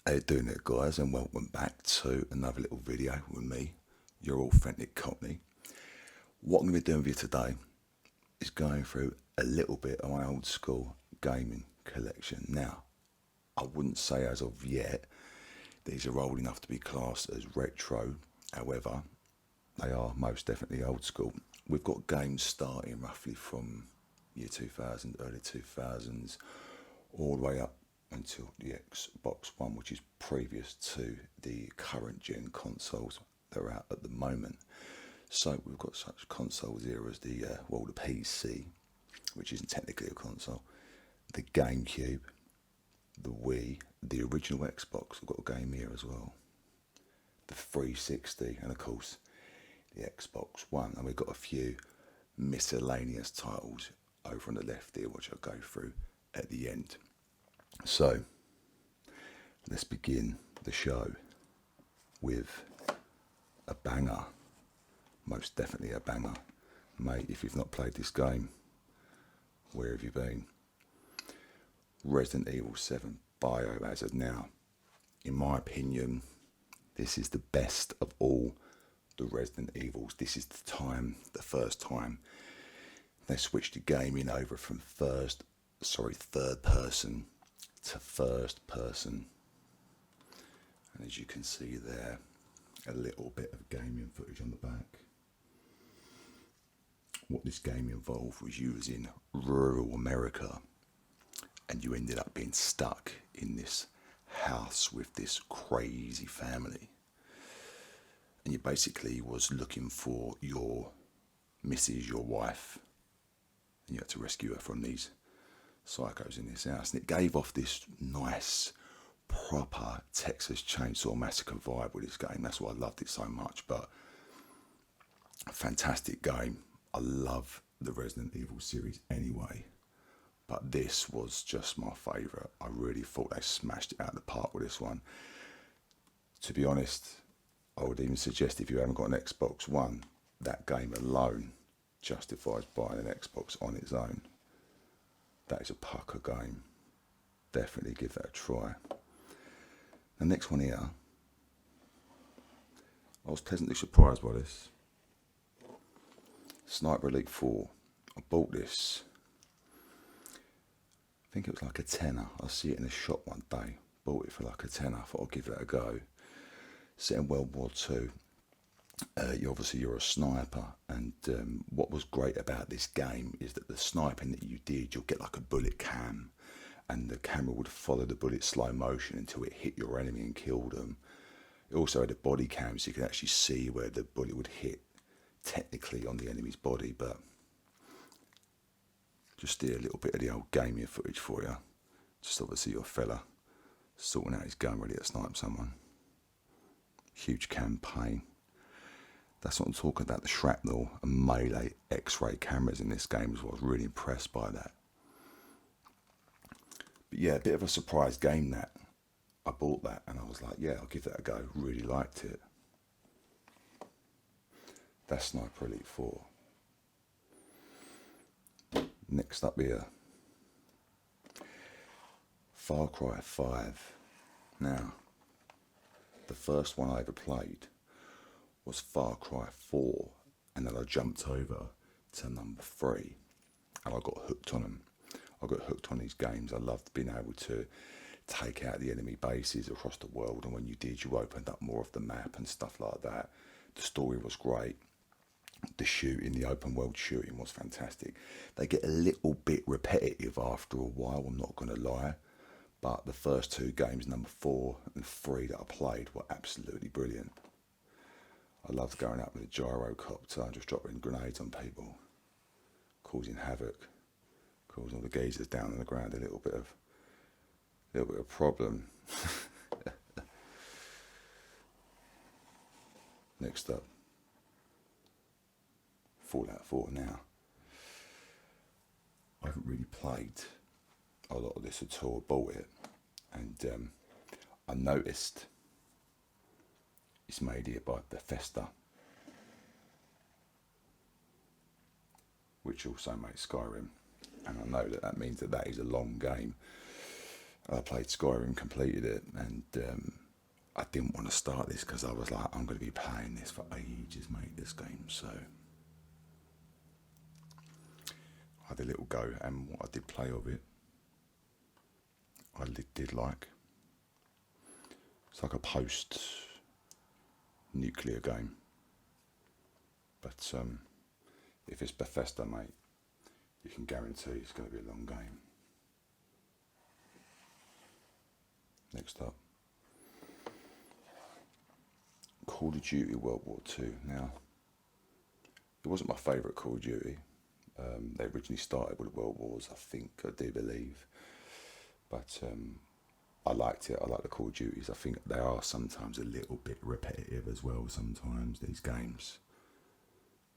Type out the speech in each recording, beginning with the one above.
How you doing there, guys, and welcome back to another little video with me, your authentic Cockney. What I'm going to be doing with you today is going through a little bit of my old school gaming collection. Now, I wouldn't say as of yet these are old enough to be classed as retro. However, they are most definitely old school. We've got games starting roughly from year 2000, early 2000s, all the way up until the Xbox One, which is previous to the current gen consoles that are out at the moment. So we've got such consoles here as the PC, which isn't technically a console, the GameCube, the Wii, the original Xbox. We've got a game here as well, the 360, and of course the Xbox One. And we've got a few miscellaneous titles over on the left here, which I'll go through at the end. So let's begin the show with a banger, most definitely a banger. Mate, if you've not played this game, where have you been? Resident Evil 7 Biohazard. Now, in my opinion, this is the best of all the Resident Evils. This is the first time they switched the gaming over from third person to first person. And as you can see there, a little bit of gaming footage on the back. What this game involved was you was in rural America and you ended up being stuck in this house with this crazy family. And you basically was looking for your missus, your wife, and you had to rescue her from these psychos in this house. And it gave off this nice, proper Texas Chainsaw Massacre vibe with this game. That's why I loved it so much. But a fantastic game. I love the Resident Evil series anyway, but this was just my favourite. I really thought they smashed it out of the park with this one. To be honest, I would even suggest if you haven't got an Xbox One, that game alone justifies buying an Xbox on its own. That is a pucker game. Definitely give that a try. The next one here, I was pleasantly surprised by this. Sniper Elite 4. I bought this, I think it was like a tenner. I see it in a shop one day. Bought it for like a tenner. I thought I'll give it a go. Set in World War II. You're a sniper, and what was great about this game is that the sniping that you did, you'll get like a bullet cam, and the camera would follow the bullet slow motion until it hit your enemy and killed them. It also had a body cam, so you could actually see where the bullet would hit technically on the enemy's body. But just steer a little bit of the old gaming footage for you. Just obviously your fella sorting out his gun ready to snipe someone. Huge campaign. That's what I'm talking about, the shrapnel and melee X-ray cameras in this game as well. I was really impressed by that. But yeah, a bit of a surprise game that. I bought that and I was like, yeah, I'll give that a go. Really liked it. That's Sniper Elite 4. Next up here, Far Cry 5. Now, the first one I ever played was Far Cry 4, and then I jumped over to number 3, and I got hooked on them. I got hooked on these games. I loved being able to take out the enemy bases across the world, and when you did, you opened up more of the map and stuff like that. The story was great. The shooting, the open world shooting was fantastic. They get a little bit repetitive after a while, I'm not going to lie, but the first two games, number 4 and 3 that I played, were absolutely brilliant. I loved going up with a gyrocopter and just dropping grenades on people, causing havoc, causing all the geezers down on the ground a little bit of problem. Next up, Fallout 4. Now, I haven't really played a lot of this at all. I bought it, and I noticed it's made here by Bethesda, which also makes Skyrim, and I know that means that is a long game. I played Skyrim, completed it, and I didn't want to start this because I was like, I'm going to be playing this for ages, mate, this game. So I had a little go, and what I did play of it, I did like. It's like a post-nuclear game. But if it's Bethesda, mate, you can guarantee it's going to be a long game. Next up, Call of Duty World War II. Now, it wasn't my favourite Call of Duty. They originally started with the World Wars, I do believe. But I liked it. I like the Call of Duties. I think they are sometimes a little bit repetitive as well, sometimes, these games.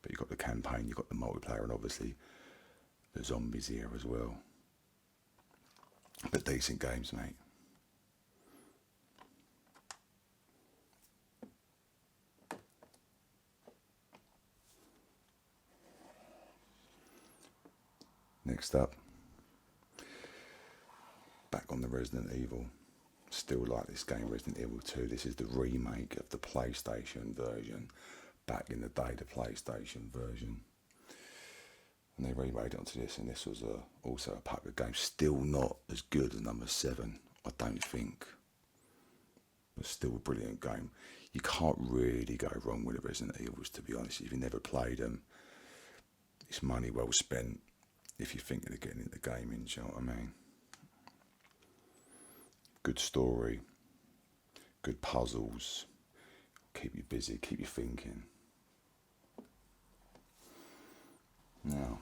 But you've got the campaign, you've got the multiplayer, and obviously the zombies here as well. But decent games, mate. Next up, back on the Resident Evil. Still like this game, Resident Evil 2. This is the remake of the PlayStation version. Back in the day, the PlayStation version. And they remade it onto this, and this was also a popular game. Still not as good as number 7, I don't think. But still a brilliant game. You can't really go wrong with the Resident Evils, to be honest. If you never played them, it's money well spent if you're thinking of getting into gaming, do you know what I mean? Good story, good puzzles, keep you busy, keep you thinking. Now,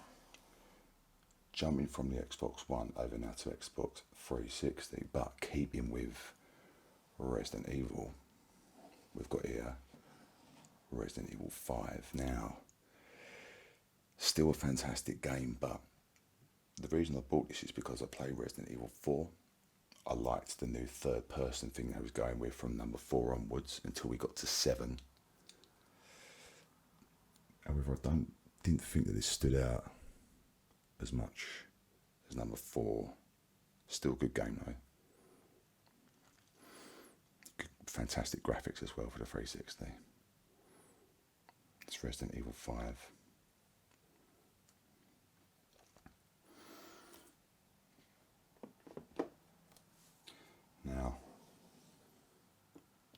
jumping from the Xbox One over now to Xbox 360, but keeping with Resident Evil, we've got here Resident Evil 5. Now, still a fantastic game, but the reason I bought this is because I played Resident Evil 4. I liked the new third person thing I was going with from number 4 onwards until we got to 7. However, I didn't think that this stood out as much as number 4. Still a good game though. Good, fantastic graphics as well for the 360. It's Resident Evil 5. Now,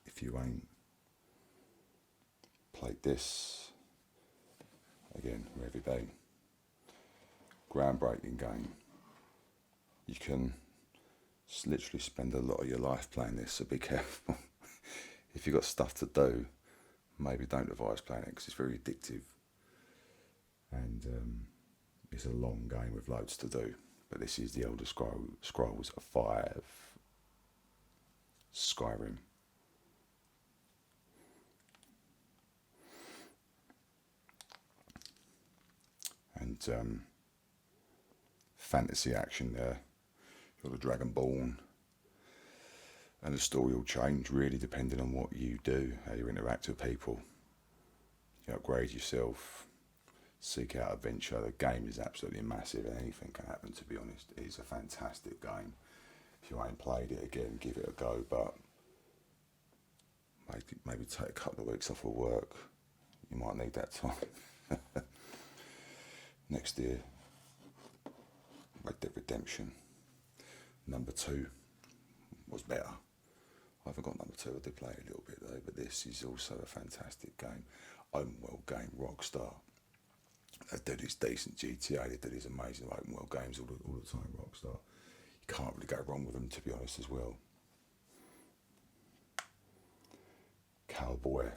if you ain't played this, again, where have you been? Groundbreaking game. You can literally spend a lot of your life playing this, so be careful. If you've got stuff to do, maybe don't advise playing it because it's very addictive. And it's a long game with loads to do. But this is the Elder Scrolls 5. Skyrim. And fantasy action there. You've got the Dragonborn. And the story will change really depending on what you do, how you interact with people. You upgrade yourself, seek out adventure. The game is absolutely massive and anything can happen, to be honest. It is a fantastic game. If you ain't played it, again, give it a go, but maybe take a couple of weeks off of work. You might need that time. Next year, Red Dead Redemption. Number 2 was better. I forgot number 2, I did play it a little bit though, but this is also a fantastic game. Open world game, Rockstar. They do these decent GTA, they do these amazing open world games all the time, Rockstar. Can't really go wrong with them, to be honest, as well. Cowboy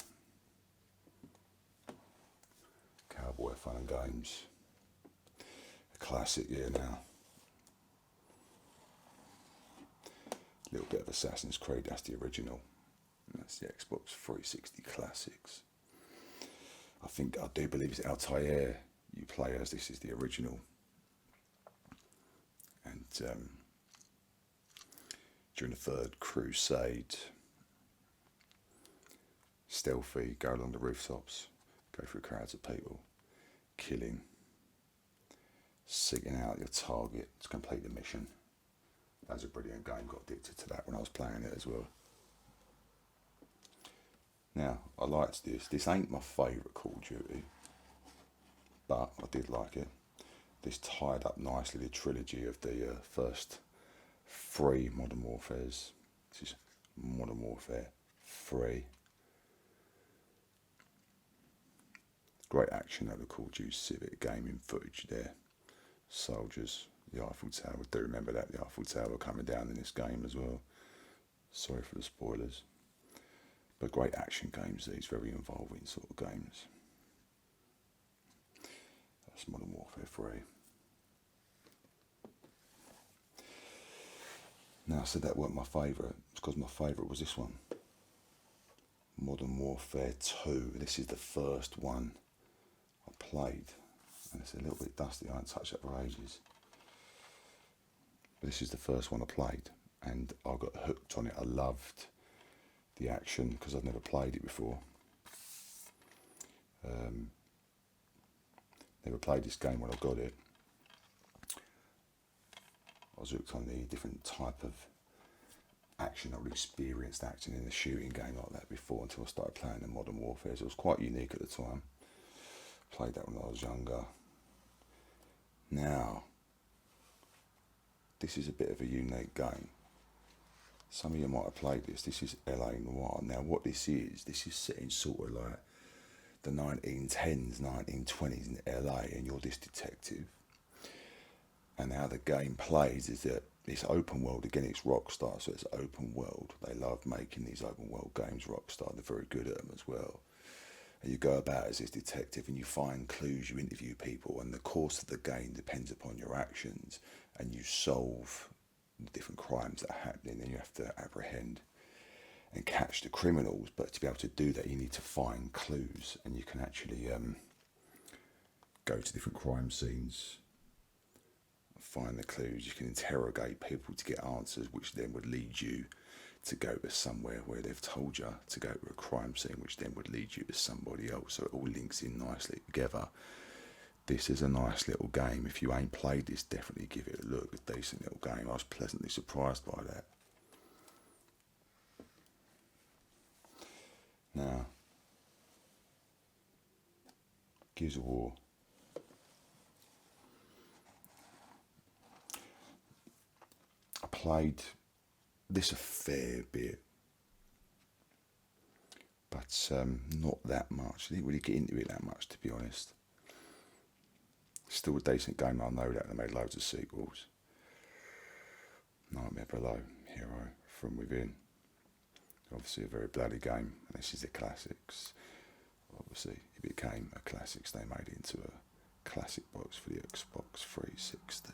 Fun and Games. A classic here now. A little bit of Assassin's Creed, that's the original. And that's the Xbox 360 Classics. I do believe it's Altair you play as. This is the original. And during the Third Crusade, stealthy, go along the rooftops, go through crowds of people, killing, seeking out your target to complete the mission. That's a brilliant game. Got addicted to that when I was playing it as well. Now, I liked this. This ain't my favourite Call of Duty, but I did like it. This tied up nicely the trilogy of the first 3 Modern Warfares. This is Modern Warfare 3. Great action at the Call of Duty Civic gaming footage there. Soldiers, the Eiffel Tower. I do remember that, the Eiffel Tower coming down in this game as well. Sorry for the spoilers. But great action games, these very involving sort of games. That's Modern Warfare 3. Now, I said that weren't my favourite. It's because my favourite was this one. Modern Warfare 2. This is the first one I played. And it's a little bit dusty. I haven't touched that for ages. But this is the first one I played. And I got hooked on it. I loved the action because I'd never played it before. Never played this game when I got it. I was hooked on the different type of action. I would experienced action in a shooting game like that before until I started playing the Modern Warfare. So it was quite unique at the time. Played that when I was younger. Now, this is a bit of a unique game. Some of you might have played this. This is LA Noire. Now, what this is set in sort of like the 1910s, 1920s in LA, and you're this detective. And how the game plays is that it's open world. Again, it's Rockstar, so it's open world. They love making these open world games, Rockstar. They're very good at them as well. And you go about as this detective and you find clues, you interview people, and the course of the game depends upon your actions, and you solve the different crimes that are happening, and you have to apprehend and catch the criminals. But to be able to do that, you need to find clues, and you can actually go to different crime scenes, find the clues. You can interrogate people to get answers, which then would lead you to go to somewhere where they've told you to go to a crime scene, which then would lead you to somebody else. So it all links in nicely together. This is a nice little game. If you ain't played this, definitely give it a look. It's a decent little game. I was pleasantly surprised by that. Now, Gears of War. I played this a fair bit, but not that much. I didn't really get into it that much, to be honest. Still a decent game, I know that. They made loads of sequels. Nightmare Below, Hero from Within. Obviously a very bloody game, and this is the classics. Obviously it became a classics. They made it into a classic box for the Xbox 360.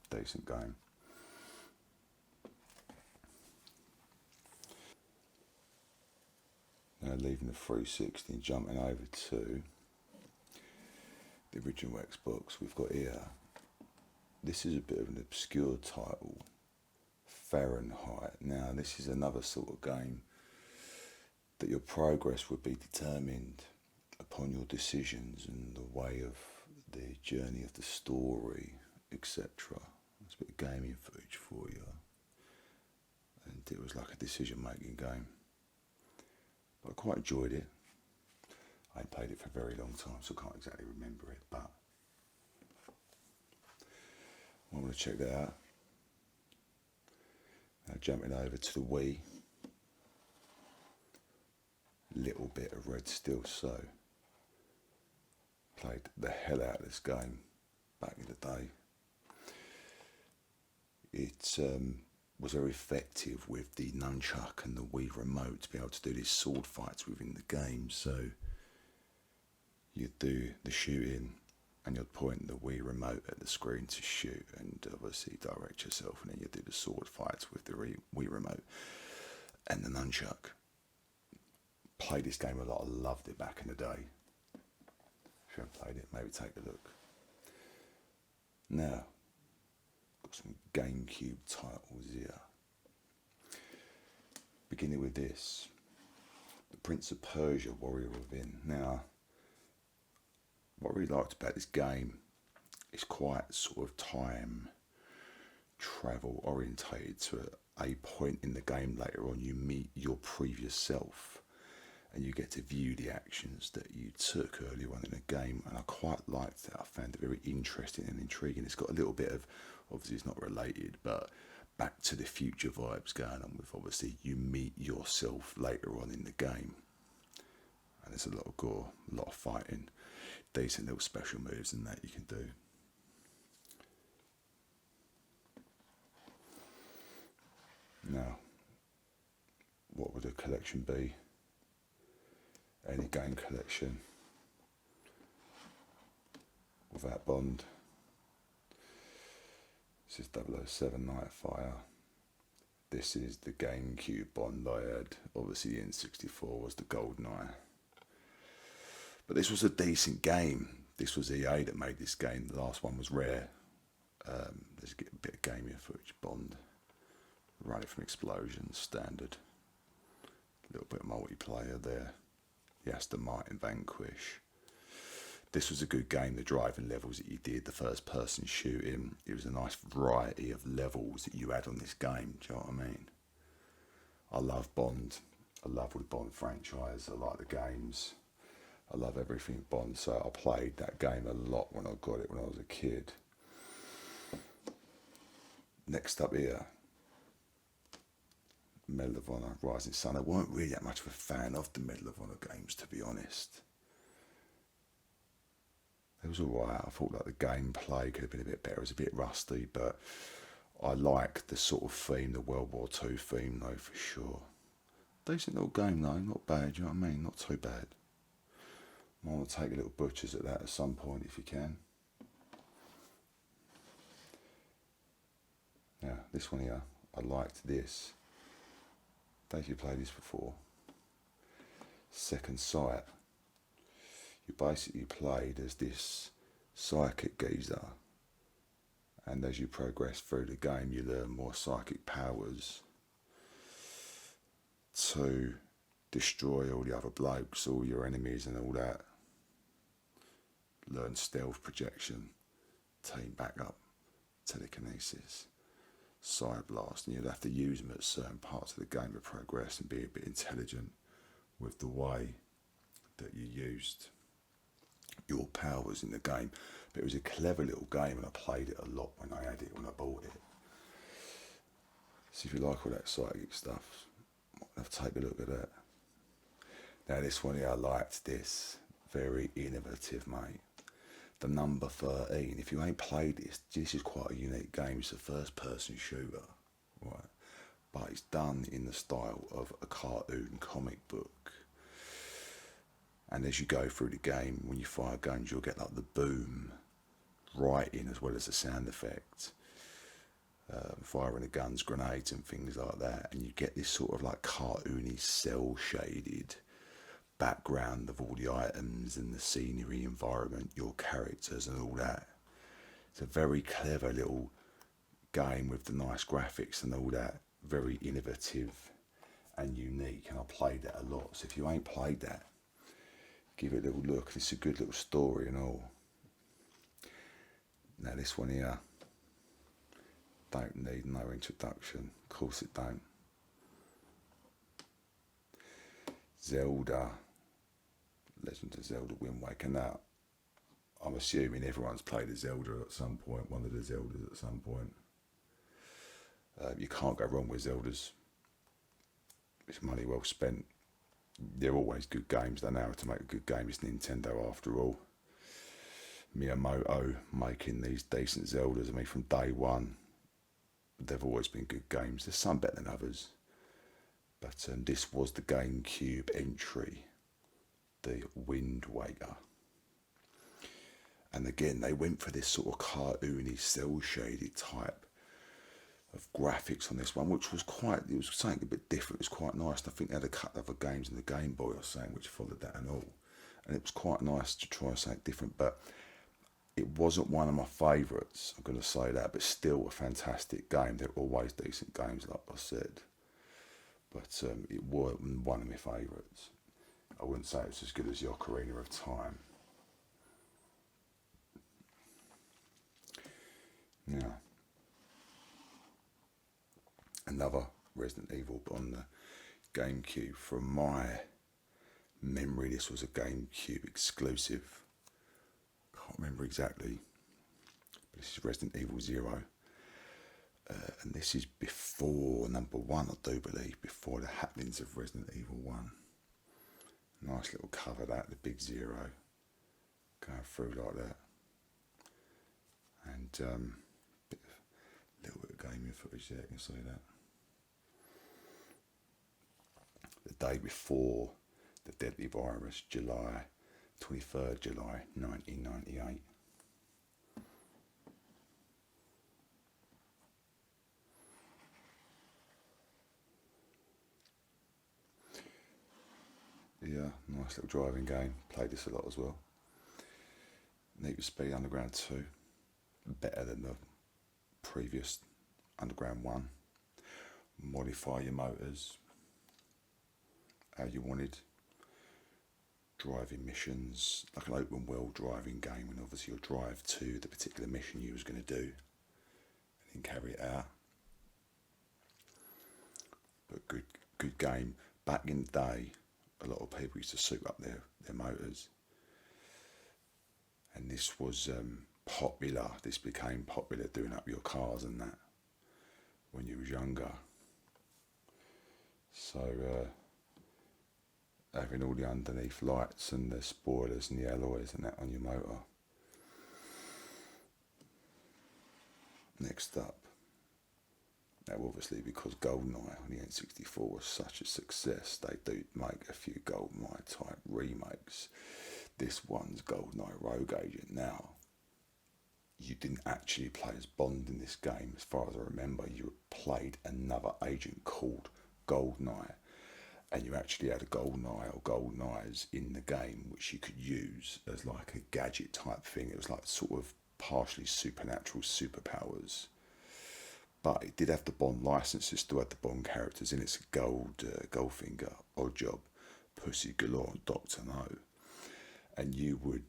Decent game. Now leaving the 360 and jumping over to the original Xbox, we've got here, this is a bit of an obscure title, Fahrenheit. Now this is another sort of game that your progress would be determined upon your decisions and the way of the journey of the story, etc. It's a bit of gaming footage for you, and it was like a decision making game. But I quite enjoyed it. I ain't played it for a very long time, so I can't exactly remember it, but I want to check that out. Now jumping over to the Wii. Little bit of Red Still So. Played the hell out of this game back in the day. It was very effective with the nunchuck and the Wii remote to be able to do these sword fights within the game. So you'd do the shooting and you'd point the Wii remote at the screen to shoot and obviously direct yourself, and then you'd do the sword fights with the Wii remote and the nunchuck. Played this game a lot. I loved it back in the day. If you haven't played it, maybe take a look. Now, got some GameCube titles here. Beginning with this, The Prince of Persia, Warrior Within. Now, what I really liked about this game is quite sort of time travel orientated to a point in the game later on. You meet your previous self and you get to view the actions that you took earlier on in the game, and I quite liked that. I found it very interesting and intriguing. It's got a little bit of, obviously it's not related, but Back to the Future vibes going on with, obviously you meet yourself later on in the game, and there's a lot of gore, a lot of fighting, decent little special moves and that you can do. Now, what would a collection be? Any game collection without Bond. This is 007 Nightfire. This is the GameCube Bond I had. Obviously the N64 was the GoldenEye. But this was a decent game. This was EA that made this game. The last one was Rare. There's a bit of gaming footage. Bond running from explosions, standard. A little bit of multiplayer there. The Aston Martin Vanquish. This was a good game. The driving levels that you did, the first person shooting, it was a nice variety of levels that you had on this game. Do you know what I mean? I love Bond. I love all the Bond franchise. I like the games. I love everything Bond. So I played that game a lot when I got it when I was a kid. Next up here, Medal of Honor, Rising Sun. I weren't really that much of a fan of the Medal of Honor games, to be honest. It was alright. I thought like the gameplay could have been a bit better. It was a bit rusty, but I like the sort of theme, the World War II theme though, for sure. Decent little game though, not bad, you know what I mean? Not too bad. I want to take a little butchers at that at some point if you can. Now, this one here, I liked this. Don't know if you played this before. Second Sight. You basically played as this psychic geezer, and as you progress through the game you learn more psychic powers to destroy all the other blokes, all your enemies and all that. Learn stealth, projection, team backup, telekinesis, side blast, and you'd have to use them at certain parts of the game to progress and be a bit intelligent with the way that you used your powers in the game. But it was a clever little game and I played it a lot when I had it, when I bought it. So if you like all that psychic stuff, I'll have to take a look at that. Now this one here, I liked this. Very innovative, mate. The number 13. If you ain't played this is quite a unique game. It's a first person shooter, right? But it's done in the style of a cartoon comic book. And as you go through the game, when you fire guns, you'll get like the boom writing as well as the sound effect. Firing the guns, grenades and things like that. And you get this sort of like cartoony, cell shaded background of all the items and the scenery, environment, your characters and all that. It's a very clever little game with the nice graphics and all that. Very innovative and unique, and I played that a lot. So if you ain't played that, give it a little look. It's a good little story and all. Now this one here, don't need no introduction. Of course it don't. Zelda. Legend of Zelda Wind Waker. Now, I'm assuming everyone's played a Zelda at some point, one of the Zeldas at some point. You can't go wrong with Zeldas. It's money well spent. They're always good games. They know how to make a good game. It's Nintendo after all. Miyamoto making these decent Zeldas. I mean, from day one, they've always been good games. There's some better than others. But this was the GameCube entry. The Wind Waker. And again, they went for this sort of cartoony, cel-shaded type of graphics on this one, which was it was something a bit different. It was quite nice. I think they had a couple of other games in the Game Boy or something which followed that and all. And it was quite nice to try something different, but it wasn't one of my favourites, I'm going to say that, but still a fantastic game. They're always decent games, like I said. But it wasn't one of my favourites. I wouldn't say it's as good as the Ocarina of Time. Now, another Resident Evil, but on the GameCube. From my memory, this was a GameCube exclusive. Can't remember exactly, but this is Resident Evil 0. And this is before number 1, I do believe, before the happenings of Resident Evil 1. Nice little cover, that, the big 0 going through like that. And little bit of gaming footage there, you can see that. The day before the deadly virus, 23rd July 1998. Yeah, nice little driving game. Played this a lot as well. Need for Speed Underground 2. Better than the previous Underground 1. Modify your motors how you wanted. Driving missions, like an open world driving game, and obviously you'll drive to the particular mission you was going to do and then carry it out. But good game. Back in the day, a lot of people used to suit up their motors, and this was popular. This became popular, doing up your cars and that when you was younger. So having all the underneath lights and the spoilers and the alloys and that on your motor. Next up, now obviously because GoldenEye on the N64 was such a success, they do make a few GoldenEye type remakes. This one's GoldenEye Rogue Agent. Now, you didn't actually play as Bond in this game, as far as I remember. You played another agent called GoldenEye, and you actually had a GoldenEye or GoldenEyes in the game, which you could use as like a gadget type thing. It was like sort of partially supernatural superpowers. But it did have the Bond license. It still had the Bond characters in it. It's Goldfinger, Oddjob, Pussy Galore, and Dr. No. And you would,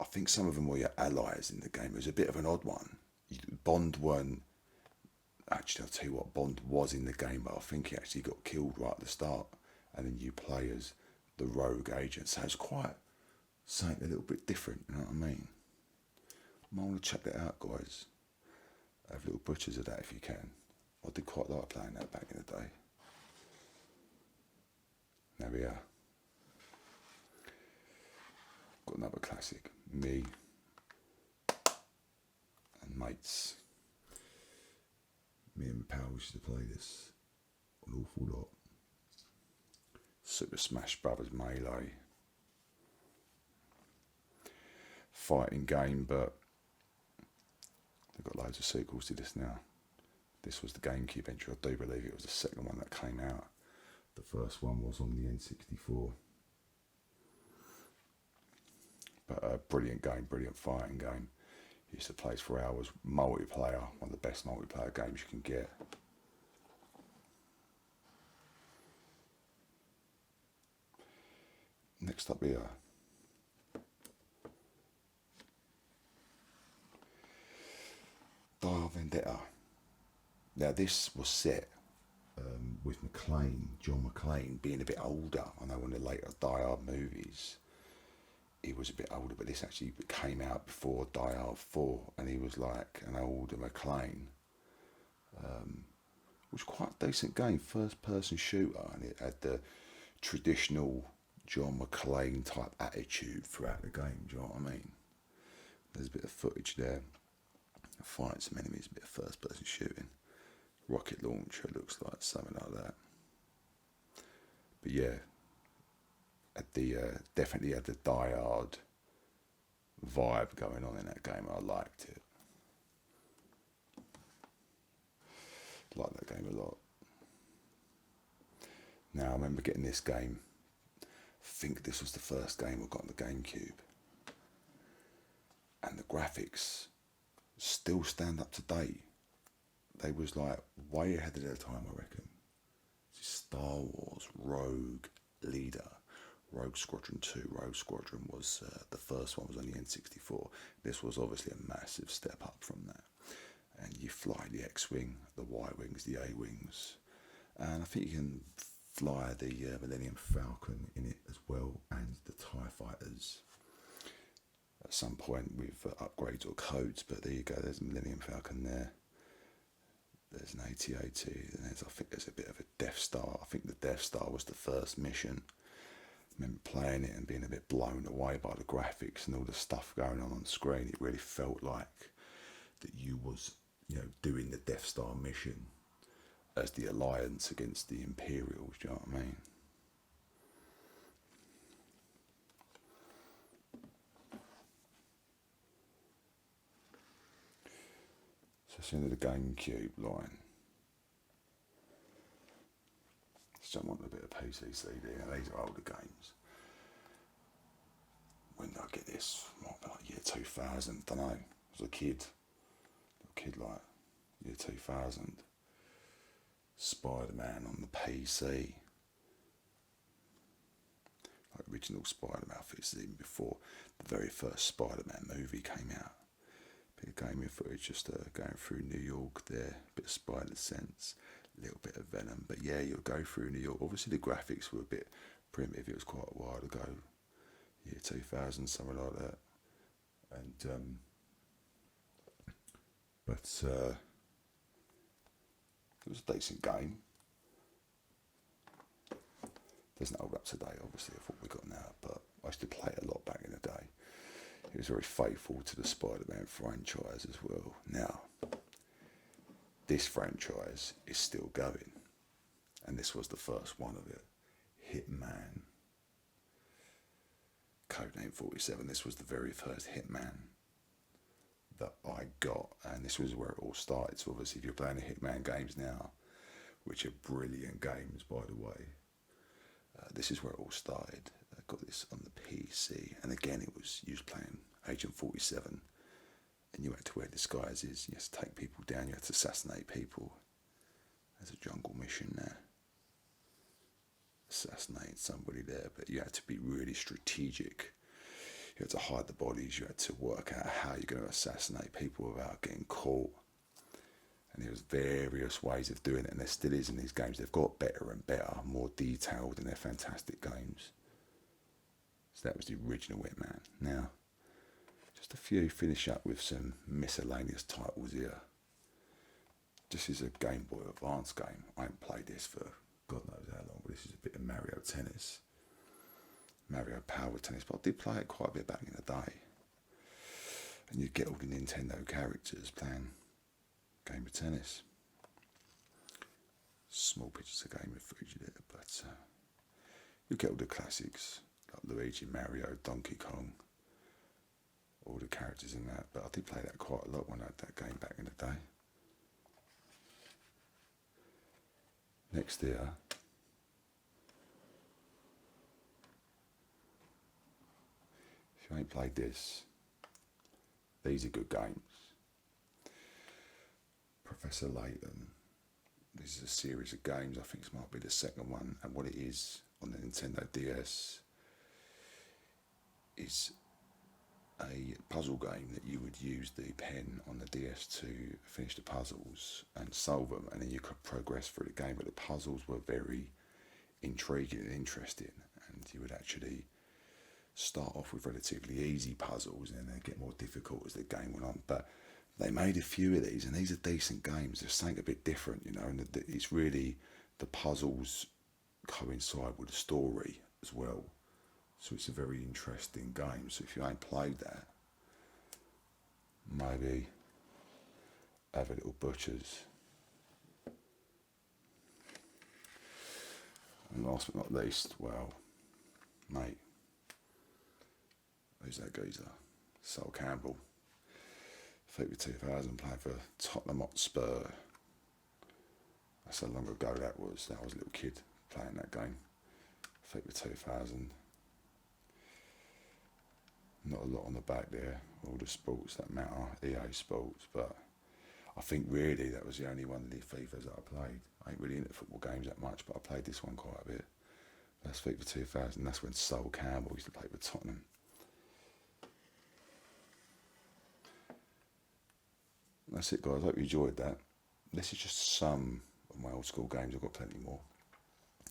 I think some of them were your allies in the game. It was a bit of an odd one. Bond weren't, actually I'll tell you what, Bond was in the game, but I think he actually got killed right at the start. And then you play as the rogue agent. So it's quite something a little bit different, you know what I mean? I might want to check that out, guys. Have little butchers of that if you can. I did quite like playing that back in the day. There we are. Got another classic. Me and mates. Me and pals used to play this an awful lot. Super Smash Brothers Melee. Fighting game, but they've got loads of sequels to this now. This was the GameCube entry. I do believe it was the second one that came out. The first one was on the N64. But a brilliant game, brilliant fighting game. Used to play for hours. Multiplayer, one of the best multiplayer games you can get. Next up here. Hard Vendetta. Now this was set with John McClane being a bit older. I know in the later Die Hard movies he was a bit older, but this actually came out before Die Hard 4, and he was like an older McClane. It was quite a decent game, first person shooter, and it had the traditional John McClane type attitude throughout the game, do you know what I mean? There's a bit of footage there. Fighting some enemies, a bit of first person shooting. Rocket launcher looks like something like that. But yeah, definitely had the Die Hard vibe going on in that game. I liked it. Liked that game a lot. Now I remember getting this game. I think this was the first game I got on the GameCube, and the graphics still stand up to date. They was like way ahead of their time, I reckon. Star Wars Rogue Leader, Rogue Squadron 2. Rogue Squadron was the first one, was on the N64. This was obviously a massive step up from that. and you fly the X-Wing, the Y-Wings, the A-Wings, and I think you can fly the Millennium Falcon in it as well, and the TIE Fighters at some point with upgrades or codes, but there you go, there's a Millennium Falcon there. There's an AT-AT, and I think there's a bit of a Death Star. I think the Death Star was the first mission. I remember playing it and being a bit blown away by the graphics and all the stuff going on screen. It really felt like that you was, doing the Death Star mission as the alliance against the Imperials, do you know what I mean? So it's into the GameCube line. Someone with a bit of PC CD, and these are older games. When did I get this? Might be like year 2000, don't know. I was a kid. Like year 2000. Spider-Man on the PC. Like original Spider-Man, I think it's even before the very first Spider-Man movie came out. Bit of gaming footage, just going through New York there, bit of Spider Sense, a little bit of Venom. But yeah, you'll go through New York. Obviously the graphics were a bit primitive, it was quite a while ago. Year 2000, something like that. And it was a decent game. Doesn't hold up today, obviously, of what we got now, but I used to play it a lot back in the day. It was very faithful to the Spider-Man franchise as well. Now, this franchise is still going, and this was the first one of it. Hitman Codename 47. This was the very first Hitman that I got, and this was where it all started. So obviously if you're playing the Hitman games now, which are brilliant games by the way, this is where it all started. I got this on the PC, and again it was, you was playing Agent 47, and you had to wear disguises, you had to take people down, you had to assassinate people. There's a jungle mission there. Assassinate somebody there, but you had to be really strategic. You had to hide the bodies, you had to work out how you're going to assassinate people without getting caught. And there was various ways of doing it, and there still is in these games. They've got better and better, more detailed, and they're fantastic games. So that was the original Hitman. Now, just a few, finish up with some miscellaneous titles here. This is a Game Boy Advance game. I haven't played this for God knows how long, but this is a bit of Mario Tennis. Mario Power Tennis, but I did play it quite a bit back in the day. And you get all the Nintendo characters playing game of tennis. Small pictures of game of footage there, but you get all the classics, like Luigi, Mario, Donkey Kong, all the characters in that. But I did play that quite a lot when I had that game back in the day. Next here, if you ain't played this, these are good games. Professor Layton. This is a series of games. I think this might be the second one. And what it is on the Nintendo DS is a puzzle game that you would use the pen on the DS to finish the puzzles and solve them, and then you could progress through the game. But the puzzles were very intriguing and interesting, and you would actually start off with relatively easy puzzles and then they get more difficult as the game went on. But they made a few of these, and these are decent games. They're something a bit different, and it's really, the puzzles coincide with the story as well. So it's a very interesting game. So if you ain't played that, maybe have a little butchers. And last but not least, well, mate, who's that geezer? Sol Campbell. FIFA 2000, playing for Tottenham Hotspur. That's how long ago that was. I was a little kid playing that game. FIFA 2000. Not a lot on the back there, all the sports that matter, EA Sports, but I think really that was the only one of the FIFAs that I played. I ain't really into football games that much, but I played this one quite a bit. That's FIFA 2000, that's when Sol Campbell used to play for Tottenham. that's it, guys. I hope you enjoyed that. This is just some of my old school games. I've got plenty more.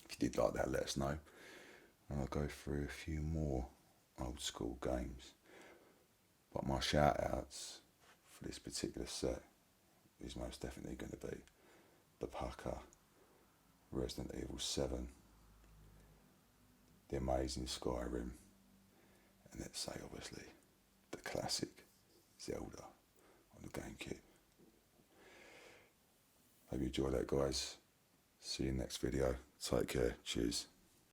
If you did like that, let us know. And I'll go through a few more old school games. But my shout outs for this particular set is most definitely going to be the Pucker, Resident Evil 7, the amazing Skyrim, and let's say obviously the classic Zelda on the GameCube. Hope you enjoy that, guys. See you next video. Take care. Cheers.